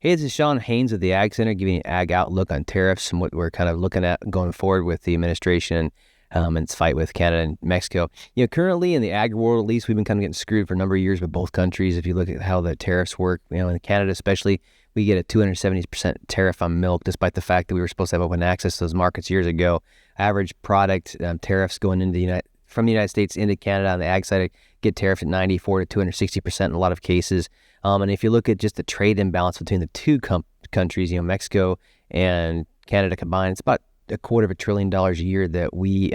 Hey, this is Sean Haynes of the Ag Center, giving you an ag outlook on tariffs and what we're kind of looking at going forward with the administration and its fight with Canada and Mexico. Currently in the ag world, at least, we've been kind of getting screwed for a number of years with both countries. If you look at how the tariffs work, in Canada especially, we get a 270% tariff on milk, despite the fact that we were supposed to have open access to those markets years ago. Average product tariffs going into from the United States into Canada on the ag side get tariffed at 94 to 260% in a lot of cases. And if you look at just the trade imbalance between the two countries, Mexico and Canada combined, it's about $250 billion a year that we,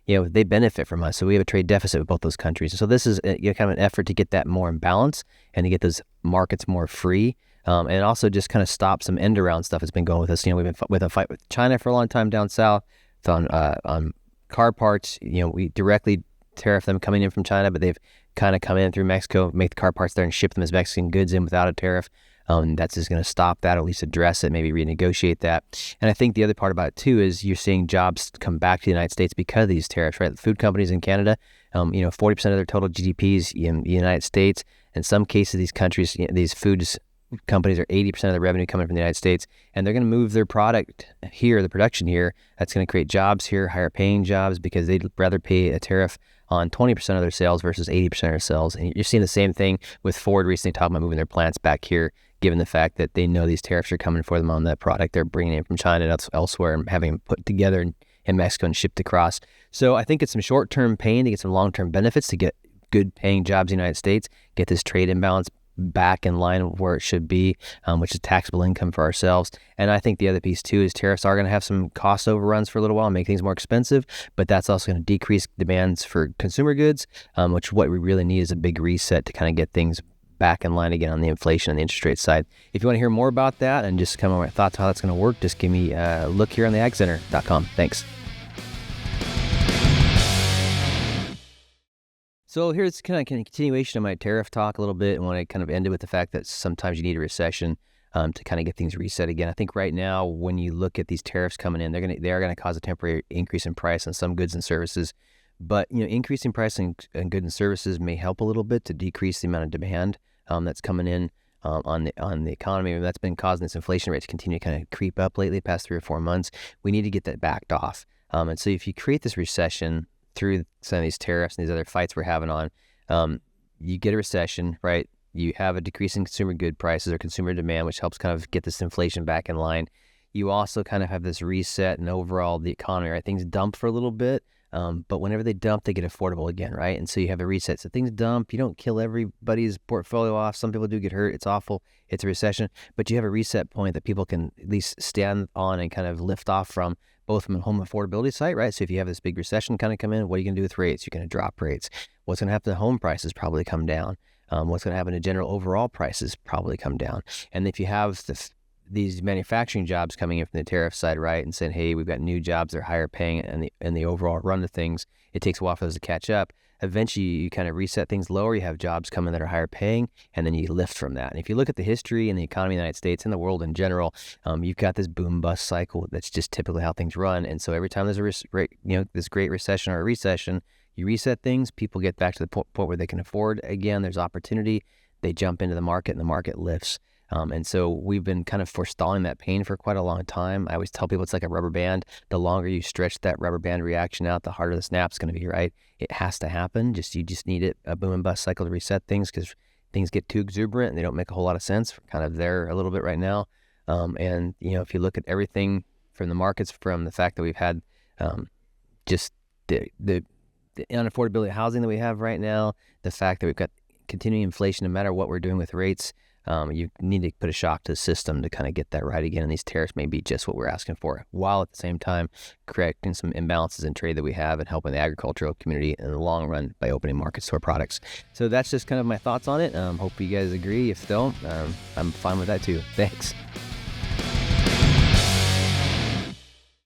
they benefit from us. So we have a trade deficit with both those countries. So this is kind of an effort to get that more in balance and to get those markets more free. And also just kind of stop some end around stuff that's been going with us. We've been with a fight with China for a long time down south on car parts. We directly tariff them coming in from China, but they've kind of come in through Mexico, make the car parts there and ship them as Mexican goods in without a tariff. That's just going to stop that, or at least address it, maybe renegotiate that. And I think the other part about it too is you're seeing jobs come back to the United States because of these tariffs, right? The food companies in Canada, 40% of their total GDPs in the United States. In some cases, these countries, these foods companies are 80% of the revenue coming from the United States, and they're going to move their product here, the production here. That's going to create jobs here, higher paying jobs, because they'd rather pay a tariff on 20% of their sales versus 80% of their sales. And you're seeing the same thing with Ford recently talking about moving their plants back here, given the fact that they know these tariffs are coming for them on that product they're bringing in from China and elsewhere and having them put together in Mexico and shipped across. So I think it's some short-term pain to get some long-term benefits to get good paying jobs in the United States, get this trade imbalance back in line with where it should be, which is taxable income for ourselves. And I think the other piece too is tariffs are going to have some cost overruns for a little while and make things more expensive, but that's also going to decrease demands for consumer goods, which what we really need is a big reset to kind of get things back in line again on the inflation and the interest rate side. If you want to hear more about that and just kind of my thoughts on how that's going to work, just give me a look here on the agcenter.com. Thanks. So here's kind of a continuation of my tariff talk a little bit, and when I kind of ended with the fact that sometimes you need a recession to kind of get things reset again. I think right now, when you look at these tariffs coming in, they are going to cause a temporary increase in price on some goods and services. But increasing price in goods and services may help a little bit to decrease the amount of demand that's coming in on the economy. And that's been causing this inflation rate to continue to kind of creep up lately, the past 3 or 4 months. We need to get that backed off. And so if you create this recession through some of these tariffs and these other fights we're having on, you get a recession, right? You have a decrease in consumer good prices or consumer demand, which helps kind of get this inflation back in line. You also kind of have this reset and overall the economy, right? Things dump for a little bit, but whenever they dump, they get affordable again, right? And so you have a reset. So things dump. You don't kill everybody's portfolio off. Some people do get hurt. It's awful. It's a recession. But you have a reset point that people can at least stand on and kind of lift off from, both from a home affordability side, right? So if you have this big recession kind of come in, what are you going to do with rates? You're going to drop rates. What's going to happen to home prices? Probably come down. What's going to happen to general overall prices? Probably come down. And if you have these manufacturing jobs coming in from the tariff side, right, and saying, hey, we've got new jobs, they're higher paying, and the overall run of things, it takes a while for those to catch up. Eventually, you kind of reset things lower. You have jobs coming that are higher paying, and then you lift from that. And if you look at the history and the economy of the United States and the world in general, you've got this boom-bust cycle. That's just typically how things run. And so every time there's this great recession or a recession, you reset things, people get back to the point where they can afford again. There's opportunity. They jump into the market, and the market lifts. And so we've been kind of forestalling that pain for quite a long time. I always tell people it's like a rubber band. The longer you stretch that rubber band reaction out, the harder the snap's going to be, right? It has to happen. You just need a boom and bust cycle to reset things, because things get too exuberant and they don't make a whole lot of sense. We're kind of there a little bit right now. And if you look at everything from the markets, from the fact that we've had just the unaffordability of housing that we have right now, the fact that we've got continuing inflation, no matter what we're doing with rates, you need to put a shock to the system to kind of get that right again. And these tariffs may be just what we're asking for, while at the same time correcting some imbalances in trade that we have and helping the agricultural community in the long run by opening markets to our products. So that's just kind of my thoughts on it. Hope you guys agree. If you don't, I'm fine with that too. Thanks.